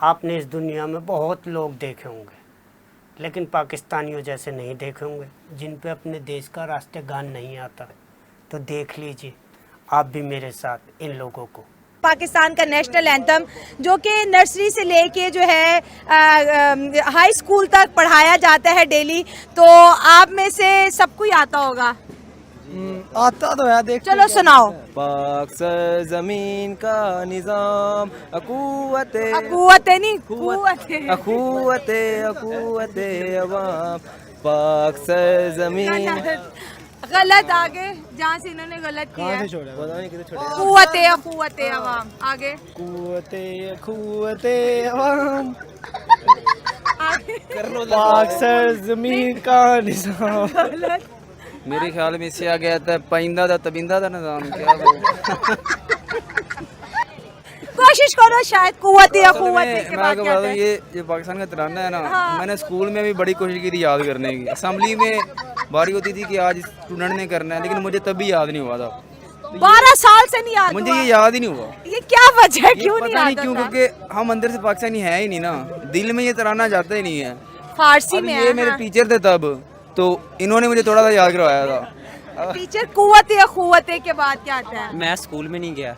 आपने इस दुनिया में बहुत लोग देखे होंगे, लेकिन पाकिस्तानियों जैसे नहीं देखे होंगे जिन पे अपने देश का राष्ट्रीय गान नहीं आता। तो देख लीजिए आप भी मेरे साथ इन लोगों को। पाकिस्तान का नेशनल एंथम जो कि नर्सरी से लेके जो है हाई स्कूल तक पढ़ाया जाता है डेली, तो आप में से सबको ही आता होगा। आता तो है, देख चलो सुनाओ। पाक सर जमीन का निजाम अकुवते अकुवते नहीं कुव्वते। अकुवते अकुवते अवाम पाक सर जमीन। गलत, आगे जहाँ से इन्होंने गलत किया है। पता नहीं कितने छोटे। कुव्वते अकुवते अवाम, आगे कुवते अकुवते अवाम आगे। पाक सर जमीन का निजाम। गलत। मेरे ख्याल में इससे आ गया था पाइंदा था तबिंदा था निजाम क्या कोशिश करो, शायद कुव्वते अकुवते के बाद क्या आता है? ये पाकिस्तान का तराना है ना। मैंने स्कूल में भी बड़ी कोशिश की थी याद करने की। असेंबली में बारी होती थी कि आज स्टूडेंट ने करना है, लेकिन मुझे तब भी याद नहीं हुआ था। 12 साल से नहीं याद मुझे हुआ। ये याद ही नहीं हुआ। ये क्या वजह है, क्यों नहीं पता नहीं आता क्यों, था? क्योंकि हम अंदर से पाकिस्तानी है ही नहीं ना, दिल में ये तराना जाता ही नहीं है। फारसी अब में ये है। मेरे हाँ। टीचर थे तब, तो इन्होंने मुझे थोड़ा सा याद करवाया था। टीचर कुव्वते अकुवते के बाद क्या आता है? मैं स्कूल में नहीं गया।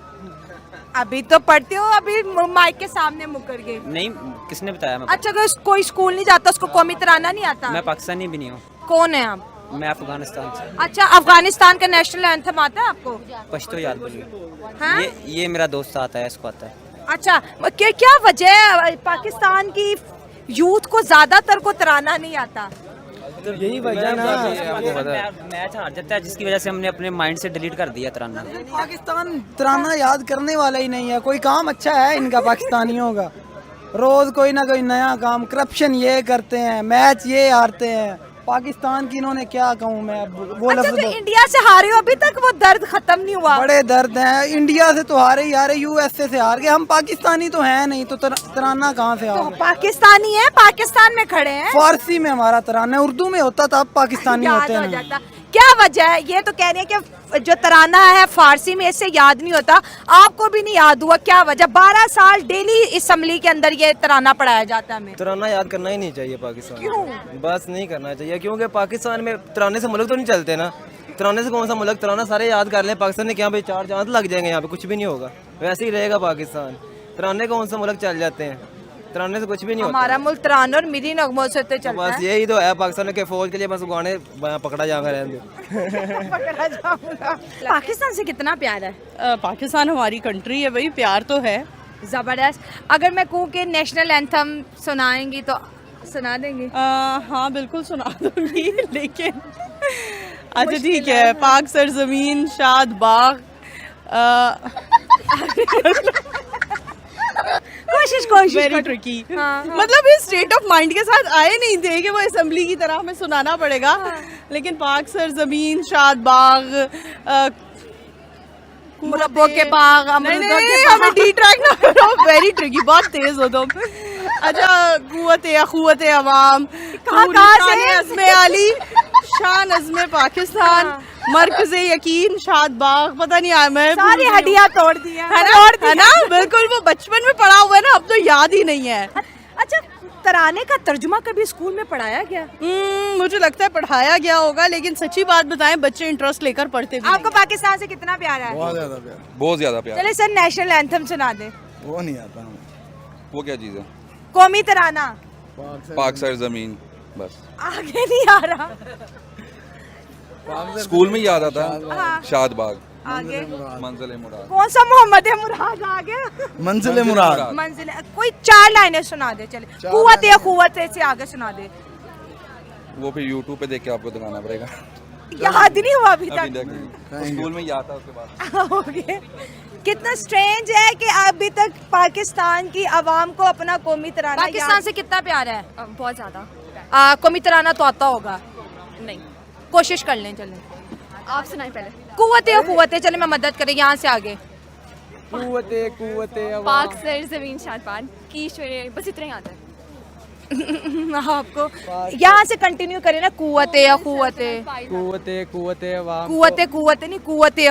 अभी तो पढ़ते हो, अभी माइक के सामने मुकर गए। नहीं, किसने बताया? मैं अच्छा, अगर कोई स्कूल नहीं जाता उसको कौमी तराना नहीं आता? मैं पाकिस्तानी भी नहीं हूँ। कौन है आप? मैं अफगानिस्तान से। अच्छा, अफगानिस्तान का नेशनल एंथम आता है आपको? पश्तो याद बनी। हाँ? ये मेरा दोस्त आता है, इसको आता है। अच्छा, क्या वजह है पाकिस्तान की यूथ को ज्यादातर को तराना नहीं आता? यही वजह ना। मैच हार जाता है, जिसकी वजह से हमने अपने माइंड से डिलीट कर दिया तराना। पाकिस्तान तराना याद करने वाला ही नहीं है। कोई काम अच्छा है इनका पाकिस्तानियों का? रोज कोई ना कोई नया काम, करप्शन ये करते हैं, मैच ये हारते हैं। पाकिस्तान की इन्होंने क्या कहूँ मैं, अब वो अच्छा, लफ्ज़ तो इंडिया से हारे हो, अभी तक वो दर्द खत्म नहीं हुआ? बड़े दर्द हैं। इंडिया से तो हारे ही हारे, यूएसए से हार गए। हम पाकिस्तानी तो हैं नहीं, तो तराना कहाँ से तो आओगे? पाकिस्तानी है, पाकिस्तान में खड़े हैं। फारसी में हमारा तराना है, उर्दू में होता था, अब पाकिस्तानी याद होते हो हैं। जाता। क्या वजह है? ये तो कह रही है कि जो तराना है फारसी में, इससे याद नहीं होता। आपको भी नहीं याद हुआ, क्या वजह? 12 साल डेली असेंबली के अंदर ये तराना पढ़ाया जाता है हमें। तराना याद करना ही नहीं चाहिए पाकिस्तान। क्यों? बस नहीं करना चाहिए, क्योंकि पाकिस्तान में तराने से मुल्क तो नहीं चलते ना। तराने से कौन सा मुल्क? तराना सारे याद कर लें। पाकिस्तान ने क्या भाई 4 चांद लग जाएंगे, यहाँ पे कुछ भी नहीं होगा, वैसे ही रहेगा पाकिस्तान। तराने कौन सा मुल्क चल जाते हैं? तराने से कुछ भी नहीं होता। हमारा मुल्क तराना और मिरी नगमों से तो चलता बस है। यही तो है पाकिस्तान के फौज के लिए, बस गाने पकड़ा जाएगा रहने। पकड़ा जाऊंगा। पाकिस्तान से कितना प्यार है? पाकिस्तान हमारी कंट्री है भाई, प्यार तो है। जबरदस्त। अगर मैं कहूँ कि नेशनल एंथम सुनाएंगी तो सुना देंगी? हाँ बिल्कुल सुना दूंगी, लेकिन अच्छा ठीक है। पाक सरजमीन शाद बाग। कोशिश वेरी ट्रिकी। हाँ। मतलब इस स्टेट ऑफ माइंड के साथ आए नहीं थे कि वो असेंबली की तरह हमें सुनाना पड़ेगा। लेकिन पाक सरजमीन शाद बाग, मुरब्बों के बाग, अमरूदों के बाग। हमें डी ट्रैक ना करो, वेरी ट्रिकी, बहुत तेज हो तुम। अच्छा, कुव्वत अवाम, कहाँ से? अज़्मे आली, शान अज़्मे पाकिस्तान, मरकज़े यकीन शाद बाग, पता नहीं आया मैं सारी हड्डियां तोड़ दी हैं। है ना बिल्कुल, वो बचपन में पढ़ा हुआ है ना, अब तो याद ही नहीं है। अच्छा, तराने का तर्जुमा कभी स्कूल में पढ़ाया गया? मुझे लगता है पढ़ाया गया होगा, लेकिन सच्ची बात बताएं बच्चे इंटरेस्ट लेकर पढ़ते भी आपको पाकिस्तान से कितना प्यार है? बहुत ज्यादा प्यार, बहुत ज्यादा प्यार। चले सर, नेशनल एंथम सुना दे। वो नहीं आता हमें। वो क्या चीज है? कौमी तराना। पाक सर जमीन, बस। आगे नहीं आ रहा। स्कूल में याद आता हाँ। शाद बाग, आगे मंजिल मुराद। कौन सा मोहम्मद मुराद? आगे मंजिल मुराद। मंजिल। कोई 4 लाइनें सुना दे। चले, कुव्वत से आगे सुना दे। वो फिर यूट्यूब पे देख के आपको दिखाना पड़ेगा। याद नहीं हुआ अभी अभी तक? तक स्कूल में याद था, उसके बाद ओके। कितना स्ट्रेंज है कि अभी तक पाकिस्तान की आवाम को अपना कौमी तराना। पाकिस्तान से कितना प्यार है? बहुत ज्यादा। कौमी तराना तो आता होगा? नहीं, कोशिश कर लें। चलें, आप सुनाए पहले। कुव्वत। चले, मैं मदद करें यहाँ से आगे। कुव्वते पाक सर जमीन शाद बाग की ईश्वर, बस इतना ही आता है। आपको यहाँ से कंटिन्यू करें ना। कुव्वते अवाम, कुव्वते नहीं, कुव्वते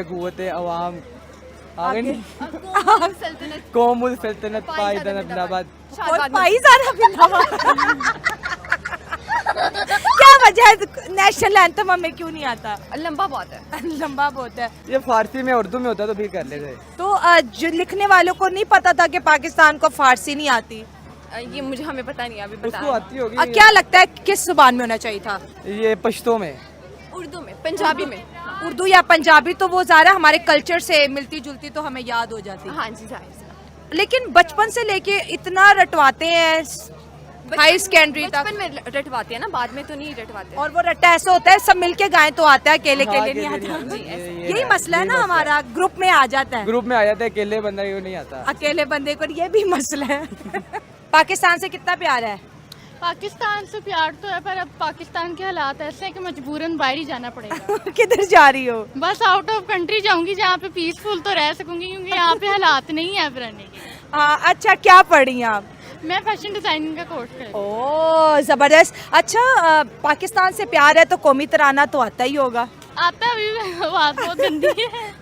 कुव्वते अवाम, आगे कौमुल सल्तनत पायदान जिंदाबाद। पाईजाना जिंदाबाद। क्या वजह है नेशनल एंथम हमें क्यों नहीं आता? लंबा बहुत है। लंबा बहुत है। ये फारसी में उर्दू में होता तो फिर कर लेते। तो जो लिखने वालों को नहीं पता था कि पाकिस्तान को फारसी नहीं आती? ये मुझे हमें पता नहीं है, अभी बता उसको आती होगी। क्या लगता है किस जुबान में होना चाहिए था? ये पश्तो में, उर्दू में, पंजाबी में। उर्दू या पंजाबी तो वो ज़्यादा हमारे कल्चर से मिलती जुलती तो हमें याद हो जाती। हाँ जी, जाहिर सी। लेकिन बचपन से लेके इतना रटवाते हैं हाई सेकेंडरी तक। बचपन में रटवाते हैं ना, बाद में तो नहीं रटवाते। और वो रट्टा ऐसा होता है सब मिलके गाएं तो आता है, अकेले अकेले नहीं आता। यही मसला है ना हमारा, ग्रुप में आ जाता है। ग्रुप में आ जाता है, अकेले बंदा क्यों नहीं आता। अकेले बंदे को ये भी मसला है। पाकिस्तान से कितना प्यार है? पाकिस्तान से प्यार तो है, पर अब पाकिस्तान के हालात ऐसे हैं कि मजबूरन बाहर ही जाना पड़ेगा। किधर जा रही हो? बस आउट ऑफ कंट्री जाऊंगी जहाँ पे पीसफुल तो रह सकूंगी, क्योंकि यहाँ पे हालात नहीं है रहने के। अच्छा, क्या पढ़ रही हैं आप? मैं फैशन डिजाइनिंग का कोर्स कर रही हूँ। ओह जबरदस्त। अच्छा, पाकिस्तान से प्यार है तो कौमी तराना तो आता ही होगा। आता है, अभी आवाज बहुत गंदी है।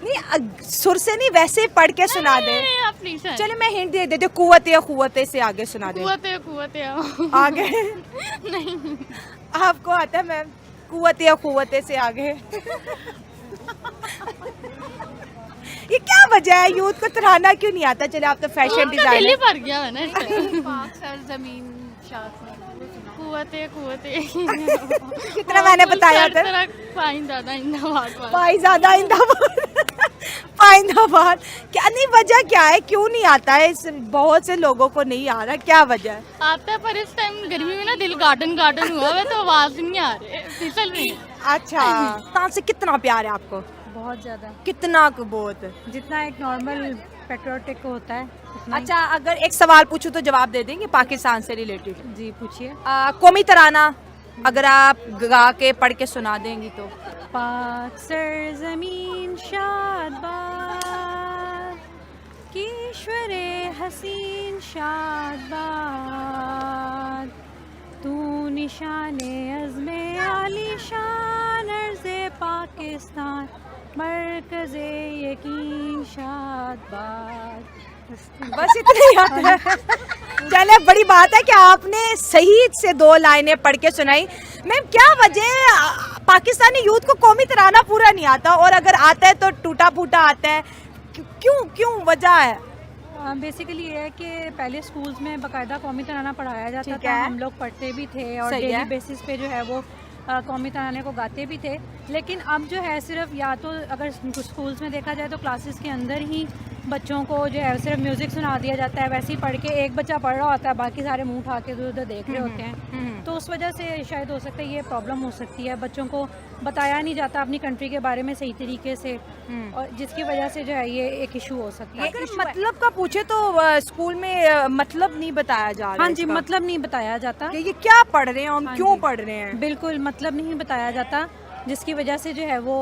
नहीं, सुर से नहीं, वैसे ही पढ़ के सुना दे। अपनी से चलो मैं हिंट दे देती हूँ, कुव्वते से आगे सुना दे। कुव्वते आगे नहीं, आपको आता है मैम? कुव्वते से आगे। ये क्या वजह है, यूथ को तराना क्यों नहीं आता? चले आप तो फैशन दिल्ली डिजाइनर। भर गया है ना। जमीन कुव्वते कितना मैंने बताया था? पाइंदादा इंदाबाद। पाइज़ादा इंदाबाद। पाइंदाबाद। क्या नहीं, वजह क्या है, क्यों नहीं आता है? बहुत से लोगों को नहीं आ रहा, क्या वजह है? आता है, पर इस टाइम गर्मी में ना दिल गार्डन हुआ है तो आवाज नहीं आ रही, फिसल रही है। अच्छा, पाकिस्तान से कितना प्यार है आपको? बहुत ज़्यादा, कितना को? बहुत। जितना एक नॉर्मल पेट्रियोटिक होता है उतना ही। अच्छा, अगर एक सवाल पूछूं तो जवाब दे देंगे पाकिस्तान से रिलेटेड? जी पूछिए। कौमी तराना अगर आप गा के पढ़ के सुना देंगी तो? पाक सरज़मीन शादबाद, कीश्वरे हसीन शादबाद, तू निशाने अज़्मे आली शान अर्ज़े पाकिस्तान, मरकज़े यकीन शादबाद। बस इतना याद है। चले, बड़ी बात है कि आपने सही से 2 लाइनें पढ़ के सुनाई। मैम, क्या वजह पाकिस्तानी यूथ को कौमी तराना पूरा नहीं आता, और अगर आता है तो टूटा फूटा आता है? क्यों वजह है? बेसिकली ये है कि पहले स्कूल्स में बाकायदा कौमी तराना पढ़ाया जाता ठीक था, है। हम लोग पढ़ते भी थे और सही है। डेली बेसिस पे जो है वो कौमी तराने को गाते भी थे। लेकिन अब जो है सिर्फ, या तो अगर कुछ स्कूल्स में देखा जाए तो क्लासेस के अंदर ही बच्चों को जो है सिर्फ म्यूज़िक सुना दिया जाता है, वैसे ही पढ़ के एक बच्चा पढ़ रहा होता है, बाकी सारे मुंह उठा के उधर देख रहे होते हैं। तो उस वजह से शायद हो सकता है ये प्रॉब्लम हो सकती है, बच्चों को बताया नहीं जाता अपनी कंट्री के बारे में सही तरीके से, और जिसकी वजह से जो है ये एक इशू हो सकता है। अगर मतलब का पूछे तो स्कूल में मतलब नहीं बताया जा रहा? हाँ जी, मतलब नहीं बताया जाता कि ये क्या पढ़ रहे हैं, हम हाँ क्यों जी। पढ़ रहे हैं। बिल्कुल मतलब नहीं बताया जाता, जिसकी वजह से जो है वो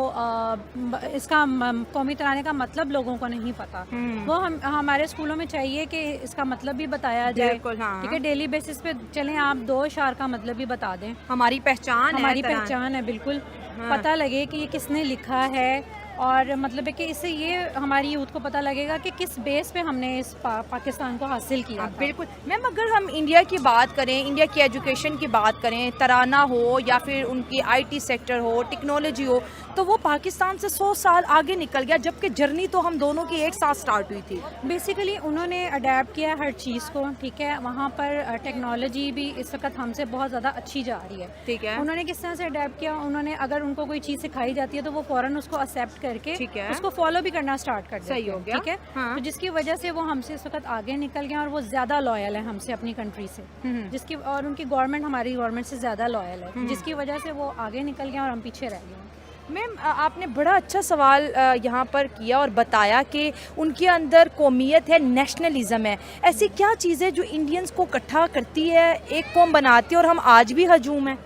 इसका कौमी तराने का मतलब लोगों को नहीं पता। वो हमारे स्कूलों में चाहिए कि इसका मतलब भी बताया जाए। बिल्कुल, हाँ। ठीक है, डेली बेसिस पे चलें, आप 2 अशार का मतलब भी बता दें। हमारी पहचान हमारी है, पहचान है, बिल्कुल। पता लगे कि ये किसने लिखा है, और मतलब है कि इससे ये हमारी यूथ को पता लगेगा कि किस बेस पे हमने इस पाकिस्तान को हासिल किया था। बिल्कुल मैम, अगर हम इंडिया की बात करें, इंडिया की एजुकेशन की बात करें, तराना हो या फिर उनकी आईटी सेक्टर हो, टेक्नोलॉजी हो, तो वो पाकिस्तान से 100 साल आगे निकल गया, जबकि जर्नी तो हम दोनों की एक साथ स्टार्ट हुई थी। बेसिकली उन्होंने अडेप्ट किया हर चीज़ को, ठीक है। वहाँ पर टेक्नोलॉजी भी इस वक्त हमसे बहुत ज़्यादा अच्छी जा रही है, ठीक है। उन्होंने किस तरह से अडेप्ट किया, उन्होंने अगर उनको कोई चीज़ सिखाई जाती है तो वो फ़ौरन उसको एक्सेप्ट करके ठीक है। उसको फॉलो भी करना स्टार्ट कर देते हैं। सही हो गया। ठीक है, हाँ। तो जिसकी वजह से वो हमसे इस वक्त आगे निकल गए और वो ज़्यादा लॉयल है हमसे, अपनी कंट्री से, जिसकी, और उनकी गवर्नमेंट हमारी गवर्नमेंट से ज़्यादा लॉयल है, जिसकी वजह से वो आगे निकल गए और हम पीछे रह गए। मैम, आपने बड़ा अच्छा सवाल यहाँ पर किया और बताया कि उनके अंदर कौमियत है, नेशनलिज्म है। ऐसी क्या चीज़ें जो इंडियंस को इकट्ठा करती है, एक कौम बनाती है, और हम आज भी हजूम है?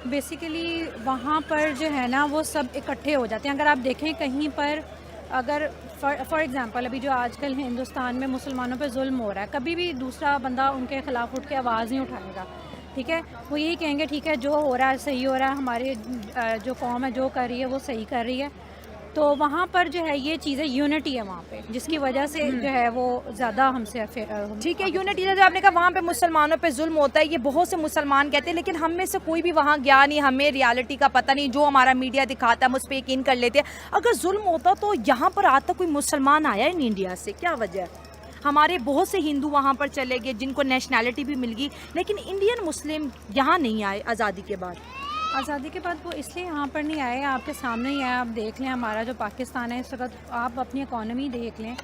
बेसिकली वहाँ पर जो है ना वो सब इकट्ठे हो जाते हैं। अगर आप देखें कहीं पर, अगर फॉर एग्ज़ाम्पल अभी जो आजकल हिंदुस्तान में मुसलमानों पे जुल्म हो रहा है, कभी भी दूसरा बंदा उनके ख़िलाफ़ उठ के आवाज़ नहीं उठाएगा, ठीक है। वो यही कहेंगे ठीक है जो हो रहा है सही हो रहा है, हमारे जो कौम है जो कर रही है वो सही कर रही है। तो वहाँ पर जो है ये चीज़ें यूनिटी है वहाँ पे, जिसकी वजह से जो है वो ज़्यादा हमसे ठीक है, यूनिटी जैसे आपने कहा वहाँ पे मुसलमानों पे जुल्म होता है, ये बहुत से मुसलमान कहते हैं, लेकिन हम में से कोई भी वहाँ गया नहीं, हमें रियलिटी का पता नहीं, जो हमारा मीडिया दिखाता है हम उस पर यकीन कर लेते हैं। अगर जुल्म होता तो यहाँ पर आज तक कोई मुसलमान आया ही नहीं इंडिया से, क्या वजह है? हमारे बहुत से हिंदू वहाँ पर चले गए जिनको नेशनैलिटी भी मिल गई, लेकिन इंडियन मुस्लिम यहाँ नहीं आए आज़ादी के बाद। आज़ादी के बाद वो इसलिए यहाँ पर नहीं आए, आपके सामने ही है, आप देख लें हमारा जो पाकिस्तान है इस वक्त, आप अपनी इकॉनमी देख लें,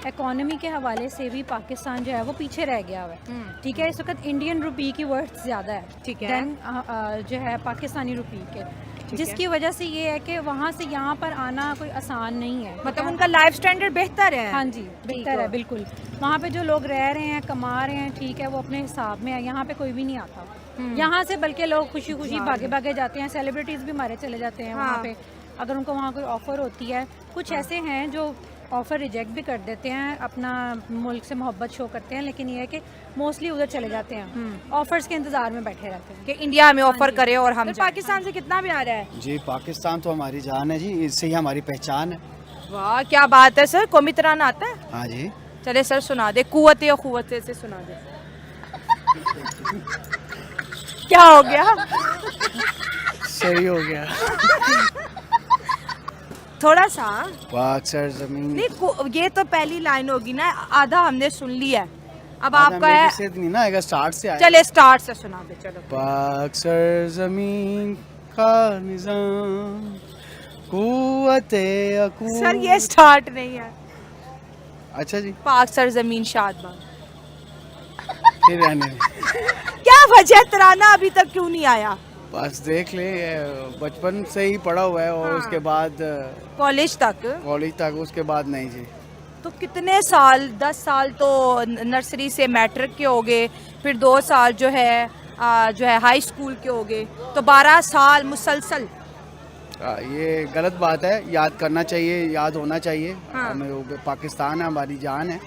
इकॉनमी के हवाले से भी पाकिस्तान जो है वो पीछे रह गया हुआ है। ठीक है, इस वक्त इंडियन रुपी की वर्थ ज़्यादा है, ठीक है, देन जो है पाकिस्तानी रुपी के, जिसकी वजह से ये है कि वहाँ से यहाँ पर आना कोई आसान नहीं है। मतलब उनका लाइफ स्टैंडर्ड बेहतर है। हाँ जी, बेहतर है बिल्कुल। वहाँ पे जो लोग रह रहे हैं, कमा रहे हैं, ठीक है, वो अपने हिसाब में है, यहाँ पे कोई भी नहीं आता यहाँ से, बल्कि लोग खुशी खुशी भागे भागे जाते हैं। सेलिब्रिटीज़ भी हमारे चले जाते हैं वहाँ पे, अगर उनको वहाँ कोई ऑफ़र होती है। कुछ ऐसे हैं जो ऑफ़र रिजेक्ट भी कर देते हैं, अपना मुल्क से मोहब्बत शो करते हैं, लेकिन ये है कि मोस्टली उधर चले जाते हैं, ऑफ़र्स के इंतज़ार में बैठे रहते हैं कि इंडिया हमें ऑफ़र करे और हम पाकिस्तान से कितना प्यार है। जी, पाकिस्तान तो हमारी जान है जी, इससे ही हमारी पहचान है। वाह क्या बात है सर, कौमी तराना आता है? हाँ जी। चले सर सुना दे, कुव्वते और खुव्वते से सुना दे। क्या हो गया? सही हो गया। थोड़ा सा पाक सरजमीन। नहीं, ये तो पहली लाइन होगी ना, आधा हमने सुन लिया है, अब आपका है। से नहीं ना आएगा, स्टार्ट से आएगा। चले स्टार्ट से सुना दे, चलो। पाक सरजमीन का निजाम कुव्वते अकूत। सर ये स्टार्ट नहीं है। अच्छा जी, पाक सरजमीन शादबाद। फिर रहने दें। क्या वजह तराना अभी तक क्यों नहीं आया? बस देख ले, बचपन से ही पढ़ा हुआ है और उसके बाद कॉलेज तक, उसके बाद नहीं जी। तो कितने साल, 10 साल तो नर्सरी से मैट्रिक के हो गए, फिर 2 साल जो है हाई स्कूल के हो गए, तो 12 साल मुसलसल। ये गलत बात है, याद करना चाहिए, याद होना चाहिए। हमें पाकिस्तान है, हमारी जान है।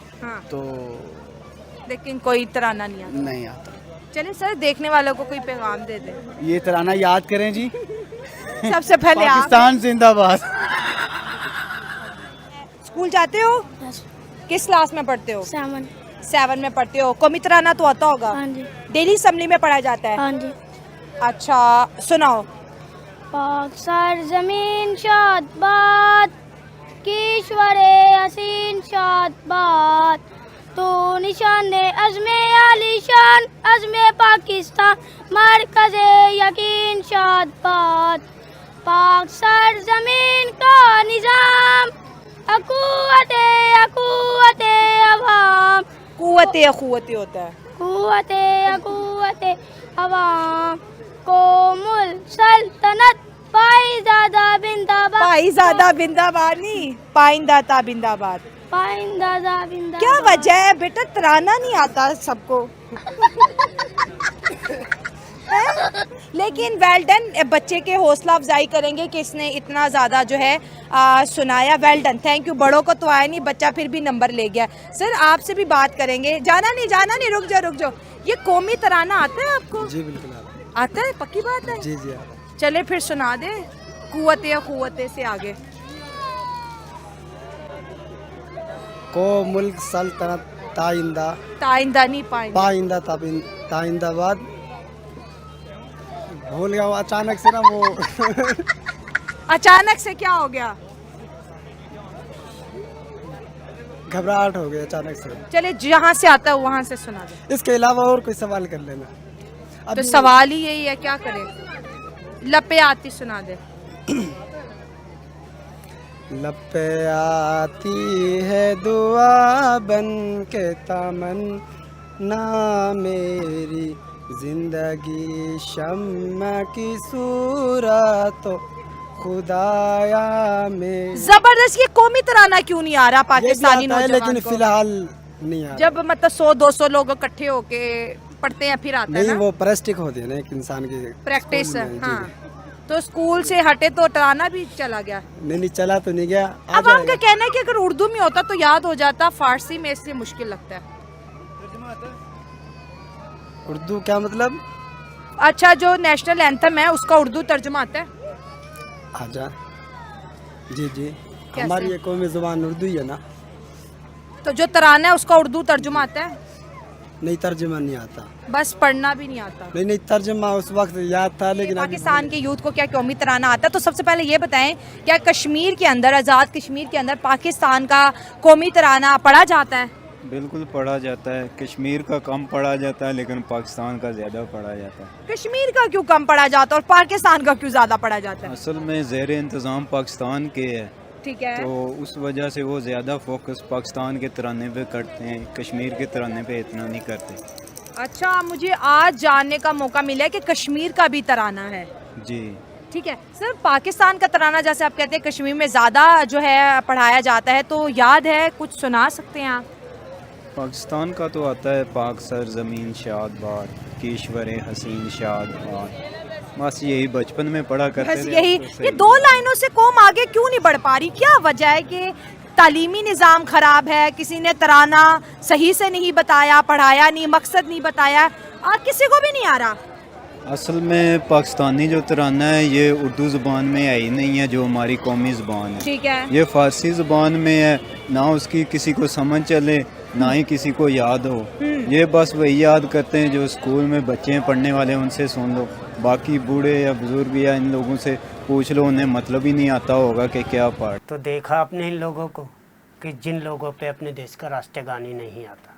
तो लेकिन कोई तराना नहीं आता। चलिए सर, देखने वालों को कोई पैगाम दे दे। ये तराना याद करें जी। सबसे पहले पाकिस्तान जिंदाबाद। स्कूल जाते हो? किस क्लास में पढ़ते हो? 7 में पढ़ते हो। कौमी तराना तो आता होगा? हाँ जी। डेली असेंबली में पढ़ा जाता है? हाँ जी। अच्छा सुनाओ। पाक सरजमीन शादबाद, कीश्वरे हसीन शादबाद, तो निशान अज़्मे आलीशान, अज़्मे पाकिस्तान, मरकज़े यकीन शादबाद। पाक सरजमीन का निज़ाम, अक़ुव्वते अक़ुव्वते अवाम। कुव्वते अक़ुव्वते होता है। कुव्वते अक़ुव्वते अवाम, कोमुल सल्तनत पाइज़ादा बिंदाबाद। पाइज़ादा बिंदाबाद नहीं, पाइंदाता बिंदाबाद। पाइंदादा बिंदाबाद। क्या वजह है बेटा, तराना नहीं आता सबको? लेकिन वेल डन, बच्चे के हौसला अफजाई करेंगे कि इसने इतना ज़्यादा जो है सुनाया। Well done, thank you. बड़ों को तो आया नहीं, बच्चा फिर भी नंबर ले गया। सर आपसे भी बात करेंगे। जाना नहीं, रुक जाओ। ये कौमी तराना आता है आपको? जी बिल्कुल आता है, पक्की बात है? जी जी। चले फिर सुना दे, कुव्वते से आगे। को मुल्क सल्तनत ताइंदा नहीं ताइंदाबाद। भूल गया अचानक से ना वो। अचानक से क्या हो गया? घबराहट हो गई अचानक से। चले जहाँ से आता है वहाँ से सुना दे। इसके अलावा और कोई सवाल कर लेना। तो सवाल ही यही है, क्या करें? लपे आती सुना दे। लपे आती है दुआ बन के तमन्ना मेरी, जिंदगी शम्मा की सूरत खुदाया में। जबरदस्त। ये कौमी तराना क्यों नहीं आ रहा पाकिस्तानी नौजवान लेकिन फिलहाल नहीं आ रहा। जब मतलब 100-200 लोग इकट्ठे होके पढ़ते हैं फिर आता है ना? वो प्रैक्टिस होती है ना एक इंसान की, प्रैक्टिस। हाँ, तो स्कूल से हटे तो तराना भी चला गया? नहीं चला तो नहीं गया। अब आपका कहना है कि अगर उर्दू में होता तो याद हो जाता, फारसी में इसलिए मुश्किल लगता है। उर्दू क्या मतलब? अच्छा, जो नेशनल एंथम है उसका उर्दू तर्जुमा आता है? आजा। जी जी। हमारी ये कौमी जुबान उर्दू ही है ना। तो जो तराना है उसका उर्दू तर्जुमा आता है? नहीं, तर्जुमा नहीं आता। बस पढ़ना भी नहीं आता? नहीं, तर्जुमा उस वक्त याद था, लेकिन पाकिस्तान के यूथ को क्या कौमी तराना आता है? तो सबसे पहले ये बताएं, क्या कश्मीर के अंदर, आज़ाद कश्मीर के अंदर पाकिस्तान का कौमी तराना पढ़ा जाता है? बिल्कुल पढ़ा जाता है। कश्मीर का कम पढ़ा जाता है, लेकिन पाकिस्तान का ज़्यादा पढ़ा जाता है। कश्मीर का क्यों कम पढ़ा जाता है और पाकिस्तान का क्यों ज़्यादा पढ़ा जाता है? असल में ज़ेर इंतज़ाम पाकिस्तान के है, ठीक है, तो उस वजह से वो ज़्यादा फोकस पाकिस्तान के तराने पे करते हैं, कश्मीर के तराने पे इतना नहीं करते। अच्छा, मुझे आज जानने का मौका मिला है कि कश्मीर का भी तराना है। जी ठीक है सर, पाकिस्तान का तराना जैसे आप कहते हैं कश्मीर में ज़्यादा जो है पढ़ाया जाता है, तो याद है, कुछ सुना सकते हैं आप? पाकिस्तान का तो आता है, पाक सर ज़मीन शाद बार, कीश्वर हसीन शाद बार, बस यही बचपन में पढ़ा करते बस थे। यही, तो ये 2 लाइनों से कौम आगे क्यों नहीं बढ़ पा रही? क्या वजह है कि तालीमी निज़ाम ख़राब है, किसी ने तराना सही से नहीं बताया, पढ़ाया नहीं, मकसद नहीं बताया, किसी को भी नहीं आ रहा? असल में पाकिस्तानी जो तराना है ये उर्दू ज़ुबान में है ही नहीं है, जो हमारी कौमी ज़ुबान है। ठीक है, ये फ़ारसी ज़ुबान में है, ना उसकी किसी को समझ चले, ना ही किसी को याद हो। ये बस वही याद करते हैं जो स्कूल में बच्चे हैं पढ़ने वाले, उनसे सुन लो। बाकी बूढ़े या बुजुर्ग या इन लोगों से पूछ लो, उन्हें मतलब ही नहीं आता होगा कि क्या पढ़। तो देखा आपने इन लोगों को कि जिन लोगों पे अपने देश का राष्ट्रगान ही नहीं आता।